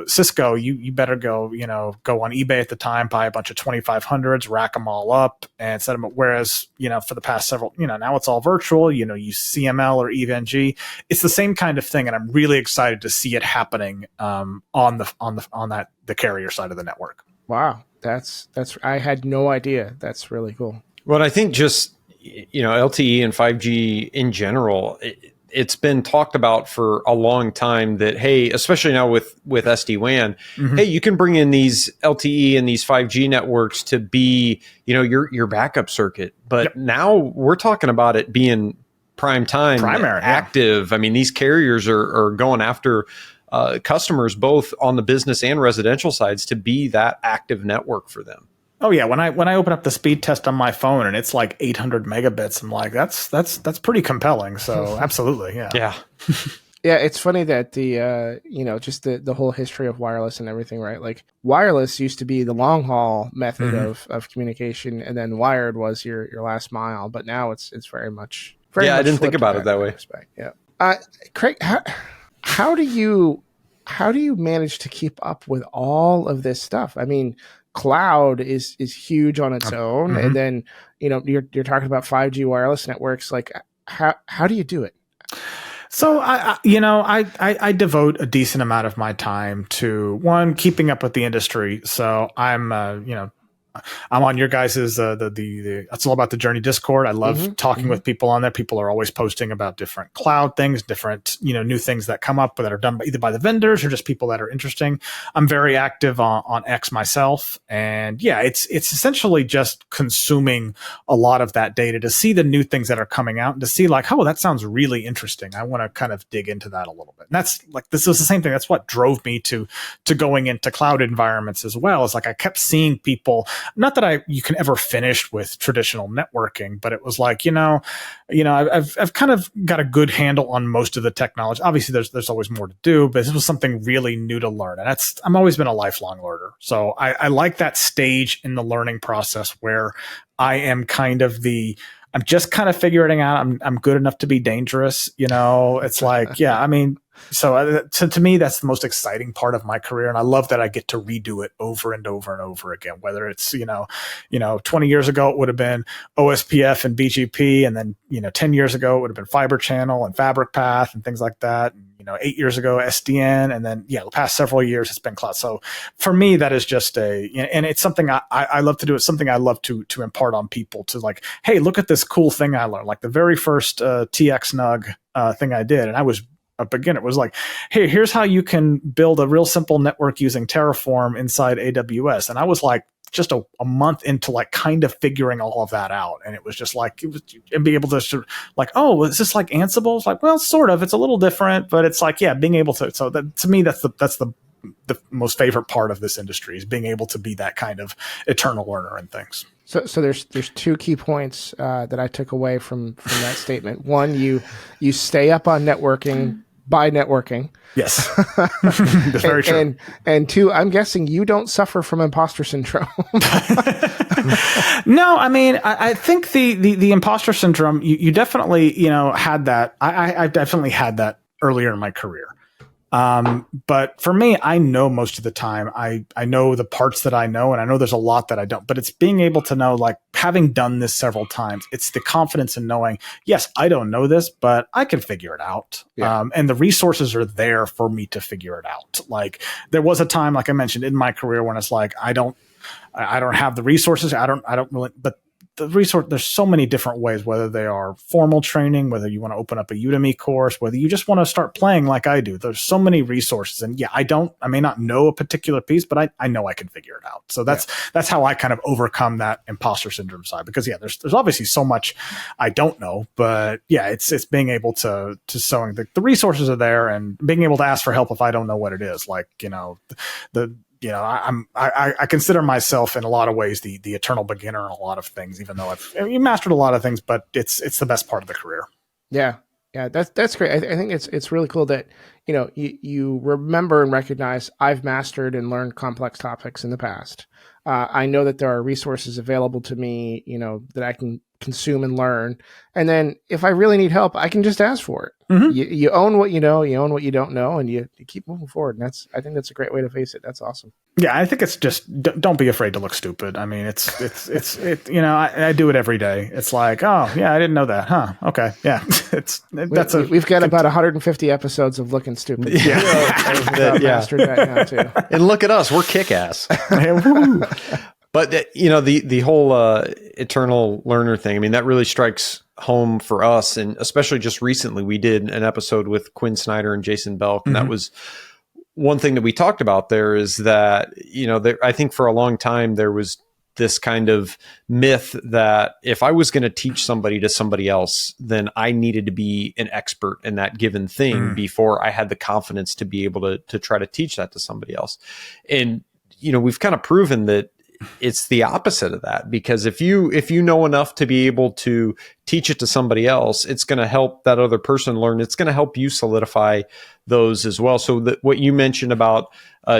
Cisco, you better go on eBay at the time, buy a bunch of 2500s, rack them all up and set them up. Whereas, for the past several, now it's all virtual, use CML or EVNG. It's the same kind of thing. And I'm really excited to see it happening, on the carrier side of the network. Wow. That's I had no idea. That's really cool. Well, I think just, LTE and 5G in general, it's been talked about for a long time that, hey, especially now with SD-WAN, hey, you can bring in these LTE and these 5G networks to be, your backup circuit. But now we're talking about it being primary, active. Yeah. I mean, these carriers are going after customers both on the business and residential sides to be that active network for them. Oh yeah, when I open up the speed test on my phone and it's like 800 megabits, I'm like, that's pretty compelling. So absolutely, yeah. Yeah. Yeah, it's funny that the just the whole history of wireless and everything, right? Like wireless used to be the long haul method of communication, and then wired was your last mile. But now it's very much I didn't think about it that way. Yeah. Craig, how do you manage to keep up with all of this stuff? I mean, cloud is huge on its own, and then you're talking about 5G wireless networks. Like, how do you do it? So I devote a decent amount of my time to one, keeping up with the industry. So I'm I'm on your guys's the It's All About the Journey Discord. I love talking with people on there. People are always posting about different cloud things, different new things that come up that are done either by the vendors or just people that are interesting. I'm very active on X myself, and it's essentially just consuming a lot of that data to see the new things that are coming out and to see like, oh, that sounds really interesting. I want to kind of dig into that a little bit. And that's like, this was the same thing. That's what drove me to going into cloud environments as well. Is like I kept seeing people not that you can ever finish with traditional networking, but it was like, I've kind of got a good handle on most of the technology. Obviously there's always more to do, but this was something really new to learn. And I'm always been a lifelong learner. So I like that stage in the learning process where I am I'm just kind of figuring out I'm good enough to be dangerous. It's like, yeah, I mean, so to me, that's the most exciting part of my career. And I love that I get to redo it over and over and over again, whether it's, 20 years ago, it would have been OSPF and BGP. And then, 10 years ago, it would have been fiber channel and fabric path and things like that. And, 8 years ago, SDN. And then, the past several years, it's been cloud. So for me, that is just and it's something I love to do. It's something I love to impart on people to like, hey, look at this cool thing I learned. Like the very first TX NUG thing I did. And I was a beginner. It was like, hey, here's how you can build a real simple network using Terraform inside AWS. And I was like, just a month into like kind of figuring all of that out. And it was just like, and being able to like, oh, is this like Ansible? It's like, well, sort of, it's a little different, but it's like, yeah, being able to, so that to me, that's the most favorite part of this industry is being able to be that kind of eternal learner and things. So there's two key points that I took away from that statement. One, you stay up on networking by networking. Yes, that's very true. And two, I'm guessing you don't suffer from imposter syndrome. No, I mean, I think the imposter syndrome, you definitely, had that. I definitely had that earlier in my career. But for me, I know most of the time, I know the parts that I know, and I know there's a lot that I don't, but it's being able to know, like having done this several times, it's the confidence in knowing, yes, I don't know this, but I can figure it out. Yeah. And the resources are there for me to figure it out. Like there was a time, like I mentioned in my career when it's like, I don't have the resources. I don't really, but the resource, there's so many different ways, whether they are formal training, whether you want to open up a Udemy course, whether you just want to start playing like I do. There's so many resources. And yeah, I may not know a particular piece, but I know I can figure it out. So that's how I kind of overcome that imposter syndrome side, because yeah, there's obviously so much I don't know, but yeah, it's being able to showing the resources are there and being able to ask for help if I don't know what it is. Like, I consider myself in a lot of ways the eternal beginner in a lot of things, even though I've mastered a lot of things, but it's the best part of the career. Yeah. Yeah. That's great. I think it's really cool that, you remember and recognize I've mastered and learned complex topics in the past. I know that there are resources available to me, that I can consume and learn. And then if I really need help, I can just ask for it. Mm-hmm. You own what you know, you own what you don't know, and you keep moving forward. And I think that's a great way to face it. That's awesome. Yeah, I think it's just don't be afraid to look stupid. I mean, it's I do it every day. It's like, oh yeah, I didn't know that, huh? Okay, yeah, we've got about 150 episodes of looking stupid. Yeah, mastered that now too. And look at us, we're kick ass. But the whole eternal learner thing, I mean, that really strikes home for us. And especially just recently, we did an episode with Quinn Snyder and Jason Belk. And that was one thing that we talked about there is that, I think for a long time, there was this kind of myth that if I was going to teach somebody to somebody else, then I needed to be an expert in that given thing before I had the confidence to be able to try to teach that to somebody else. And, we've kind of proven that it's the opposite of that, because if you know enough to be able to teach it to somebody else, it's going to help that other person learn. It's going to help you solidify those as well. So that what you mentioned about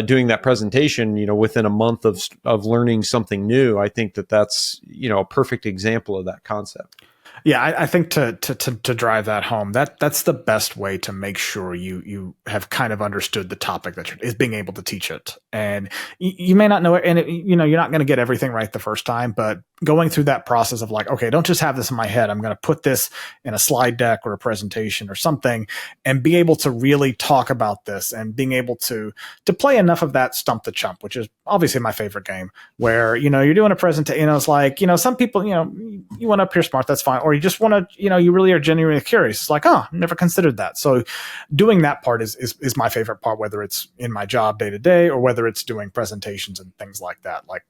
doing that presentation, within a month of learning something new, I think that's a perfect example of that concept. Yeah, I think to drive that home, that's the best way to make sure you have kind of understood the topic is being able to teach it. And you may not know it, and you're not going to get everything right the first time, but going through that process of like, okay, don't just have this in my head. I'm going to put this in a slide deck or a presentation or something, and be able to really talk about this, and being able to play enough of that stump the chump, which is obviously my favorite game, where you're doing a presentation. It's like some people you want to appear smart, that's fine, or you just want to, you really are genuinely curious. It's like, oh, never considered that. So doing that part is my favorite part, whether it's in my job day to day or whether it's doing presentations and things like that. Like,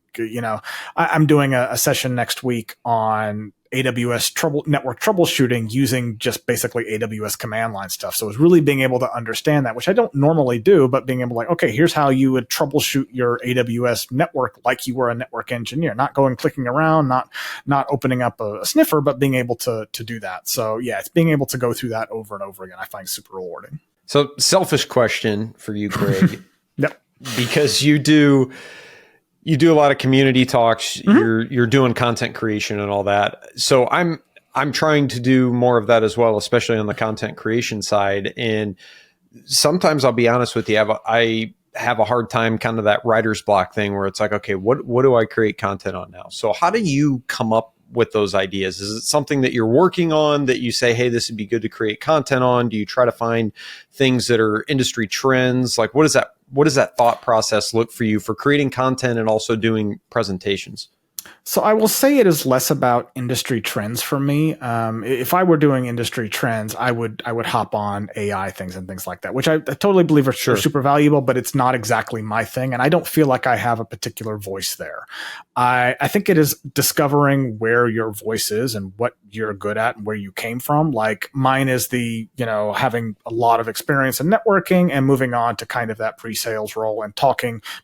I'm doing a session next week on AWS network troubleshooting using just basically AWS command line stuff. So it's really being able to understand that, which I don't normally do, but being able to like, okay, here's how you would troubleshoot your AWS network like you were a network engineer, not going clicking around, not opening up a sniffer, but being able to do that. So yeah, it's being able to go through that over and over again. I find super rewarding. So selfish question for you, Craig. Yep. Because you do a lot of community talks, you're doing content creation and all that. So I'm trying to do more of that as well, especially on the content creation side. And sometimes I'll be honest with you, I have a hard time, kind of that writer's block thing where it's like, okay, what do I create content on now? So how do you come up with those ideas? Is it something that you're working on that you say, hey, this would be good to create content on? Do you try to find things that are industry trends? Like, what does that thought process look for you for creating content and also doing presentations? So I will say it is less about industry trends for me. If I were doing industry trends, I would hop on AI things and things like that, which I totally believe are super valuable, but it's not exactly my thing. And I don't feel like I have a particular voice there. I think it is discovering where your voice is and what you're good at and where you came from. Like mine is having a lot of experience in networking and moving on to kind of that pre-sales role and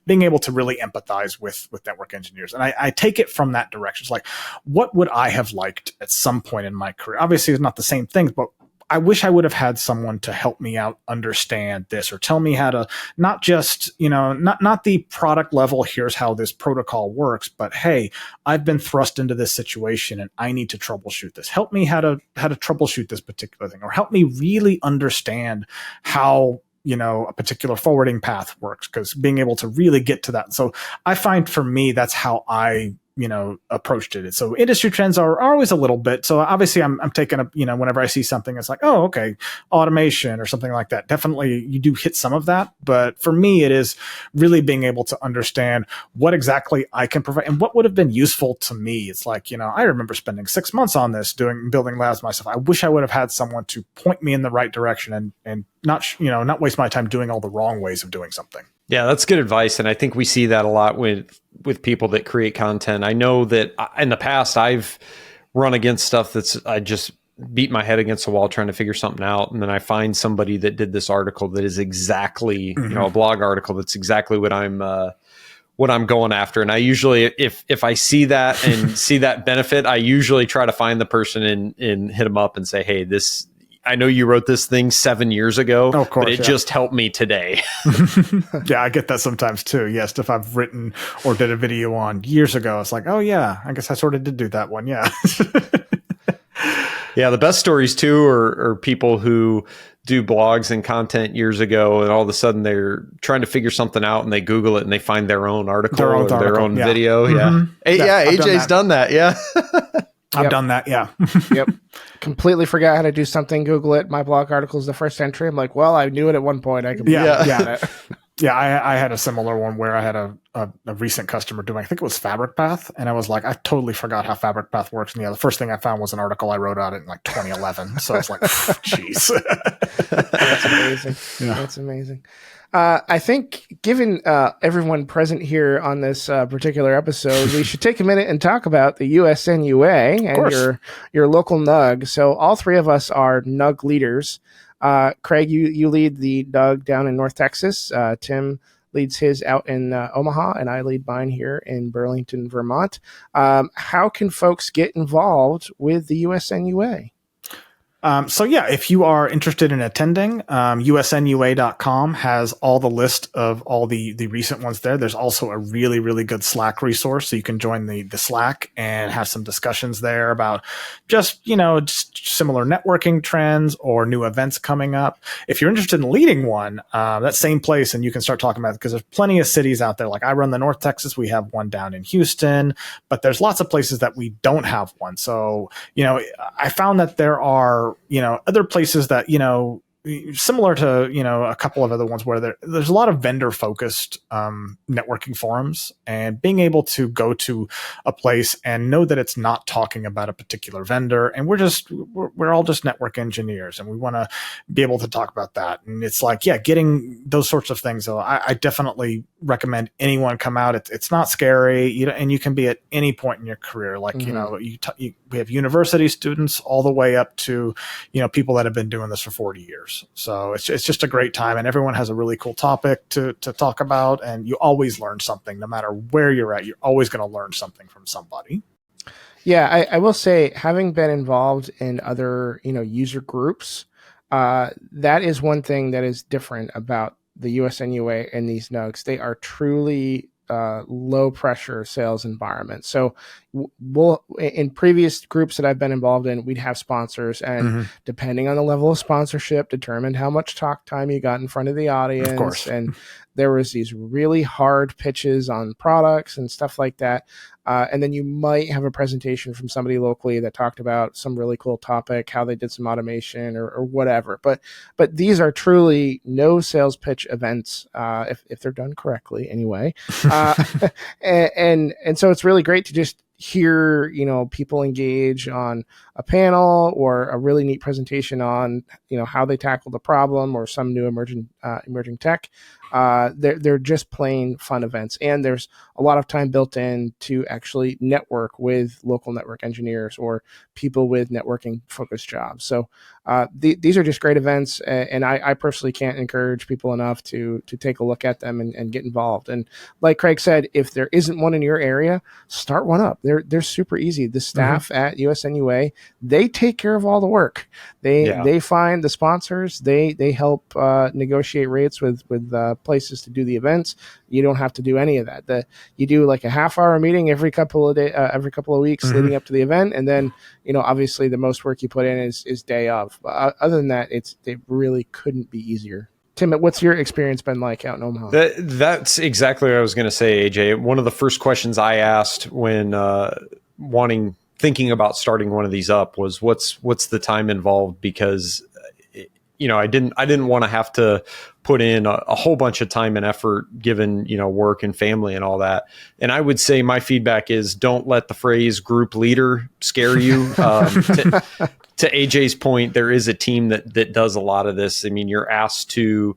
being able to really empathize with network engineers. And I take it from that direction. It's like, what would I have liked at some point in my career? Obviously, it's not the same things, but I wish I would have had someone to help me out understand this or tell me how to not just, not the product level, here's how this protocol works, but hey, I've been thrust into this situation and I need to troubleshoot this. Help me how to troubleshoot this particular thing, or help me really understand how a particular forwarding path works, because being able to really get to that. So I find for me, that's how I approached it. So industry trends are always a little bit. So obviously I'm taking whenever I see something, it's like, oh, okay, automation or something like that. Definitely you do hit some of that. But for me, it is really being able to understand what exactly I can provide and what would have been useful to me. It's like, I remember spending 6 months on this building labs myself. I wish I would have had someone to point me in the right direction and not waste my time doing all the wrong ways of doing something. Yeah, that's good advice. And I think we see that a lot with people that create content. I know that in the past, I've run against stuff I just beat my head against the wall trying to figure something out. And then I find somebody that did this article that is exactly, a blog article that's exactly what I'm going after. And I usually, if I see that and see that benefit, I usually try to find the person and hit them up and say, hey, I know you wrote this thing 7 years ago, of course, but it just helped me today. Yeah, I get that sometimes too. Yes, stuff I've written or did a video on years ago. It's like, oh yeah, I guess I sort of did do that one. Yeah. Yeah, the best stories too are people who do blogs and content years ago, and all of a sudden they're trying to figure something out and they Google it and they find their own article, their own video. Mm-hmm. Yeah. AJ's done that. Yeah. I've done that. Yeah. Yep. Completely forgot how to do something. Google it. My blog article is the first entry. I'm like, well, I knew it at one point. I could. Yeah. I had a similar one where I had a recent customer doing, I think it was Fabric Path. And I was like, I totally forgot how Fabric Path works. And the first thing I found was an article I wrote out in like 2011. So I was like, jeez. That's amazing. Yeah. That's amazing. I think given everyone present here on this particular episode, we should take a minute and talk about the USNUA and your local NUG. So all three of us are NUG leaders. Craig, you lead the NUG down in North Texas. Tim leads his out in Omaha, and I lead mine here in Burlington, Vermont. How can folks get involved with the USNUA? If you are interested in attending, usnua.com has all the list of all the recent ones there. There's also a really, really good Slack resource. So you can join the Slack and have some discussions there about just similar networking trends or new events coming up. If you're interested in leading one, that same place, and you can start talking about it, because there's plenty of cities out there. Like I run the North Texas. We have one down in Houston, but there's lots of places that we don't have one. So, I found that there are other places that, similar to, a couple of other ones where there's a lot of vendor focused networking forums, and being able to go to a place and know that it's not talking about a particular vendor, and we're all just network engineers, and we want to be able to talk about that. And it's like, yeah, getting those sorts of things. So I definitely recommend anyone come out. It's not scary, and you can be at any point in your career. Like, we have university students all the way up to, people that have been doing this for 40 years. So it's just a great time, and everyone has a really cool topic to talk about, and you always learn something. No matter where you're at, you're always going to learn something from somebody. Yeah, I will say, having been involved in other, user groups, that is one thing that is different about the USNUA and these NUGs. They are truly low pressure sales environment. So we'll, in previous groups that I've been involved in, we'd have sponsors, and depending on the level of sponsorship, determined how much talk time you got in front of the audience. Of course. And there was these really hard pitches on products and stuff like that. And then you might have a presentation from somebody locally that talked about some really cool topic, how they did some automation or whatever. But these are truly no sales pitch events, if they're done correctly anyway. And so it's really great to just hear, people engage on a panel or a really neat presentation on, how they tackled the problem or some new emerging tech. They're just plain fun events, and there's a lot of time built in to actually network with local network engineers or people with networking focused jobs. So these are just great events, and I personally can't encourage people enough to take a look at them and get involved. And like Craig said, if there isn't one in your area, start one up. They're super easy. The staff at USNUA, they take care of all the work. They find the sponsors. They help negotiate rates with places to do the events. You don't have to do any of that. You do like a half-hour meeting every couple of weeks leading up to the event, and then obviously the most work you put in is day of. But other than that, it really couldn't be easier. Tim, what's your experience been like out in Omaha? That's exactly what I was going to say, AJ. One of the first questions I asked when thinking about starting one of these up was what's the time involved, because I didn't want to have to put in a whole bunch of time and effort given, work and family and all that. And I would say my feedback is, don't let the phrase group leader scare you. To AJ's point, there is a team that does a lot of this. I mean, you're asked to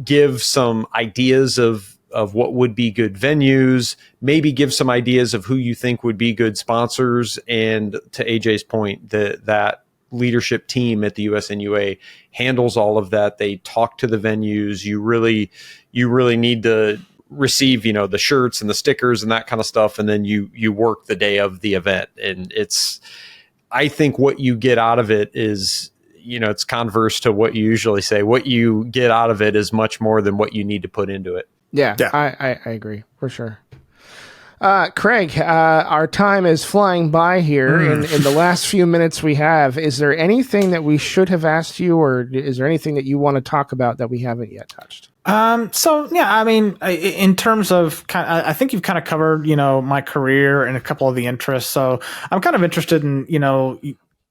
give some ideas of what would be good venues, maybe give some ideas of who you think would be good sponsors. And to AJ's point, that leadership team at the USNUA handles all of that. They talk to the venues. You really need to receive, the shirts and the stickers and that kind of stuff. And then you work the day of the event. And I think what you get out of it is, it's converse to what you usually say. What you get out of it is much more than what you need to put into it. Yeah. I agree for sure. Craig, our time is flying by here. In the last few minutes we have, is there anything that we should have asked you, or is there anything that you want to talk about that we haven't yet touched? So yeah, I mean, in terms of I think you've kind of covered, my career and a couple of the interests. So I'm kind of interested in,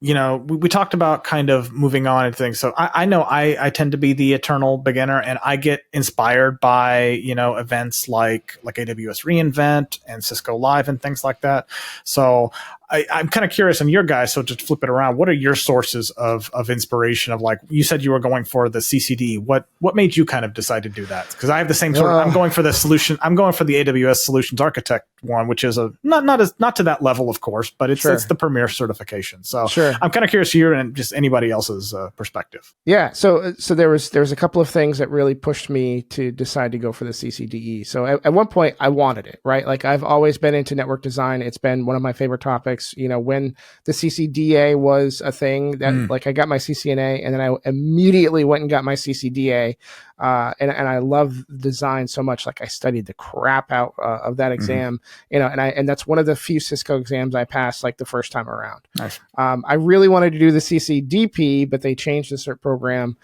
we talked about kind of moving on and things. So I know I tend to be the eternal beginner, and I get inspired by, events like AWS reInvent and Cisco Live and things like that. So I'm kind of curious on your guys. So to flip it around, what are your sources of inspiration of, like, you said you were going for the CCD. What made you kind of decide to do that? Because I have the same sort of, I'm going for the solution. I'm going for the AWS Solutions Architect one, which is not to that level, of course, but it's the premier certification. So I'm kind of curious here and just anybody else's perspective. Yeah. So there was a couple of things that really pushed me to decide to go for the CCDE. So at one point I wanted it, right? Like, I've always been into network design. It's been one of my favorite topics. When the CCDA was a thing, that like, I got my CCNA and then I immediately went and got my CCDA. And I love design so much. Like, I studied the crap out of that exam, and that's one of the few Cisco exams I passed, like, the first time around. Nice. I really wanted to do the CCDP, but they changed the cert program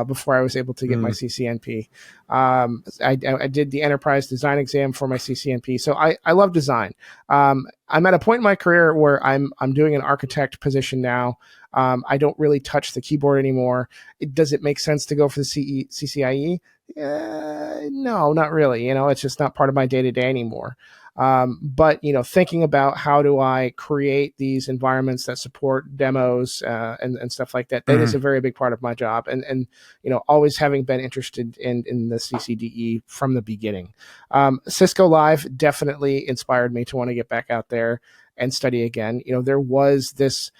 before I was able to get my CCNP. I did the enterprise design exam for my CCNP. So I love design. I'm at a point in my career where I'm doing an architect position now. I don't really touch the keyboard anymore. Does it make sense to go for the CCIE? No, not really. It's just not part of my day-to-day anymore. But thinking about how do I create these environments that support demos and stuff like that, that is a very big part of my job. And always having been interested in the CCDE from the beginning. Cisco Live definitely inspired me to want to get back out there and study again. There was this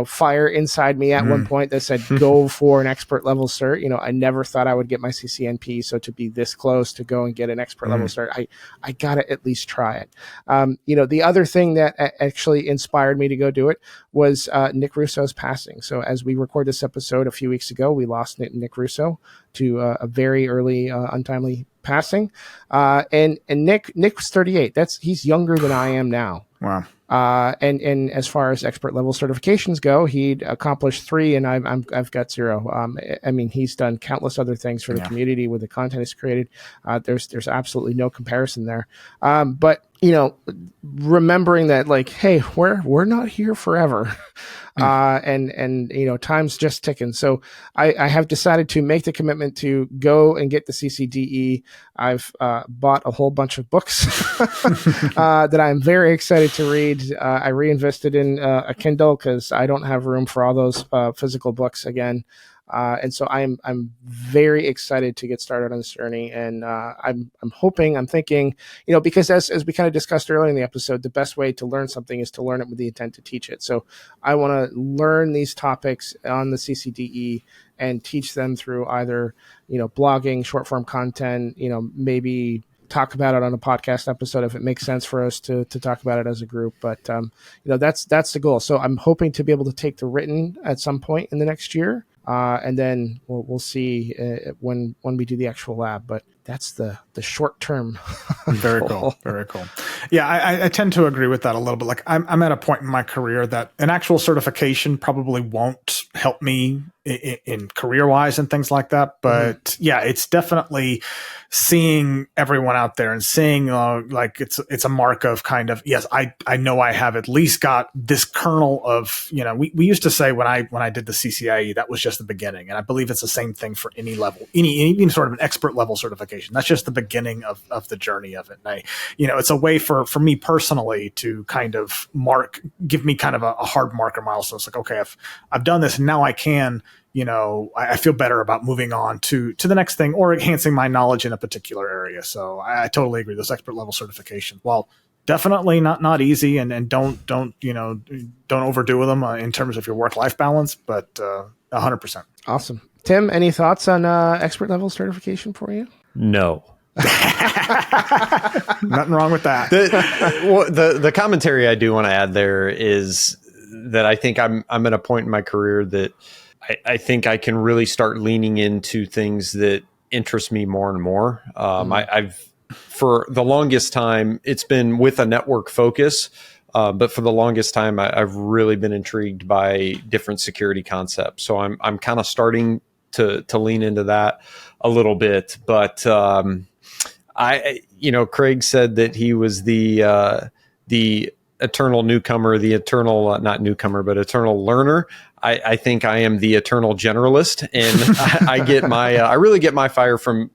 fire inside me at one point that said, go for an expert level cert. I never thought I would get my CCNP. So to be this close to go and get an expert level cert, I got to at least try it. The other thing that actually inspired me to go do it was Nick Russo's passing. So as we record this episode a few weeks ago, we lost Nick Russo to a very early, untimely passing. And Nick was 38. He's younger than I am now. Wow. And as far as expert level certifications go, he'd accomplished 3 and I've got 0. He's done countless other things for the community with the content he's created. There's absolutely no comparison there. But remembering that, like, hey, we're not here forever. And time's just ticking. So I have decided to make the commitment to go and get the CCDE. I've bought a whole bunch of books that I'm very excited to read. I reinvested in a Kindle because I don't have room for all those physical books again. And so I'm very excited to get started on this journey. And I'm thinking, because as we kind of discussed earlier in the episode, the best way to learn something is to learn it with the intent to teach it. So I want to learn these topics on the CCDE and teach them through either, blogging, short form content, maybe talk about it on a podcast episode if it makes sense for us to talk about it as a group. But, that's the goal. So I'm hoping to be able to take the written at some point in the next year. And then we'll see when we do the actual lab, but that's the short term. Very cool. Very cool. Yeah, I tend to agree with that a little bit. Like I'm at a point in my career that an actual certification probably won't help me in career wise and things like that. But yeah, it's definitely seeing everyone out there and seeing like it's a mark of kind of, yes, I know I have at least got this kernel of, we used to say when I did the CCIE, that was just the beginning. And I believe it's the same thing for any level, any sort of an expert level certification. That's just the beginning of the journey of it. And it's a way for me personally to kind of give me kind of a hard marker milestone. It's like, okay, I've done this and now I can, I feel better about moving on to the next thing or enhancing my knowledge in a particular area. So I totally agree. Those expert level certifications, well, definitely not easy, and don't overdo them in terms of your work-life balance, but 100%. Awesome. Tim, any thoughts on expert level certification for you? No. Nothing wrong with that. The commentary I do want to add there is that I think I'm at a point in my career that I think I can really start leaning into things that interest me more and more. I've for the longest time, it's been with a network focus, but for the longest time, I've really been intrigued by different security concepts. So I'm kind of starting to lean into that a little bit. But Craig said that he was the eternal newcomer, the eternal not newcomer, but eternal learner. I think I am the eternal generalist, and I get my I really get my fire from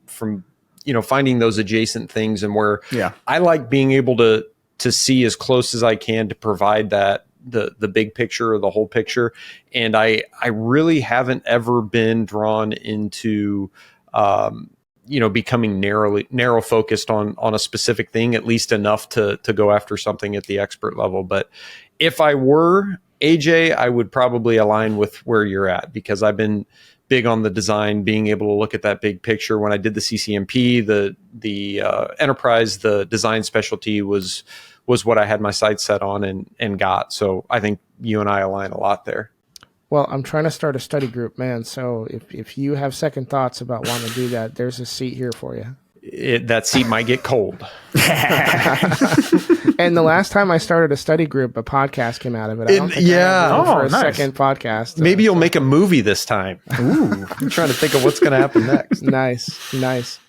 finding those adjacent things, and where I like being able to see as close as I can to provide that the big picture or the whole picture. And I really haven't ever been drawn into becoming narrow focused on a specific thing, at least enough to go after something at the expert level. But if I were AJ, I would probably align with where you're at, because I've been big on the design, being able to look at that big picture. When I did the CCMP, the enterprise, the design specialty was what I had my sights set on and got. So I think you and I align a lot there. Well, I'm trying to start a study group, man. So if you have second thoughts about wanting to do that, there's a seat here for you. That seat might get cold. And the last time I started a study group, a podcast came out of it. I don't think I have room for a second podcast. Maybe you'll make a movie this time. Ooh, I'm trying to think of what's going to happen next. Nice.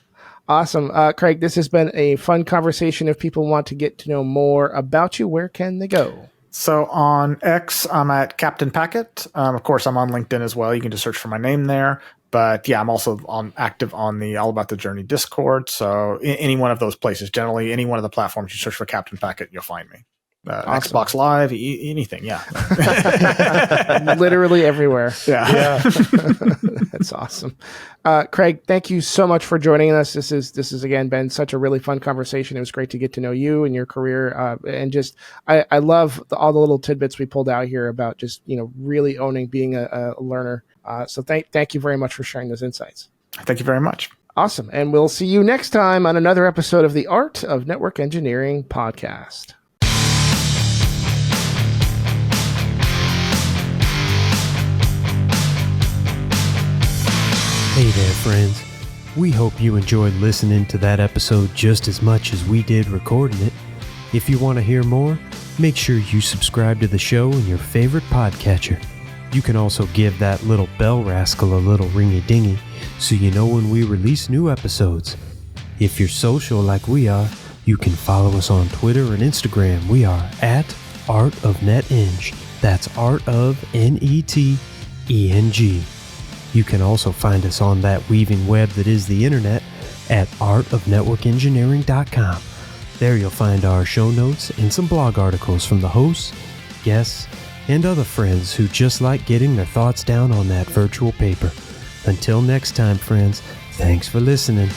Awesome. Craig, this has been a fun conversation. If people want to get to know more about you, where can they go? So on X, I'm at Captain Packet. Of course, I'm on LinkedIn as well. You can just search for my name there. But yeah, I'm also active on the All About the Journey Discord. So any one of those places, generally any one of the platforms, you search for Captain Packet, you'll find me. Awesome. Xbox Live, anything, yeah. Literally everywhere. Yeah. That's awesome. Craig, thank you so much for joining us. This is again been such a really fun conversation. It was great to get to know you and your career, and just I love all the little tidbits we pulled out here about just really owning being a learner. So thank you very much for sharing those insights. Thank you very much. Awesome, and we'll see you next time on another episode of the Art of Network Engineering podcast. Hey there, friends. We hope you enjoyed listening to that episode just as much as we did recording it. If you want to hear more, make sure you subscribe to the show in your favorite podcatcher. You can also give that little bell rascal a little ringy-dingy so you know when we release new episodes. If you're social like we are, you can follow us on Twitter and Instagram. We are at ArtOfNetEng. That's Art of NETENG. You can also find us on that weaving web that is the internet at artofnetworkengineering.com. There you'll find our show notes and some blog articles from the hosts, guests, and other friends who just like getting their thoughts down on that virtual paper. Until next time, friends, thanks for listening.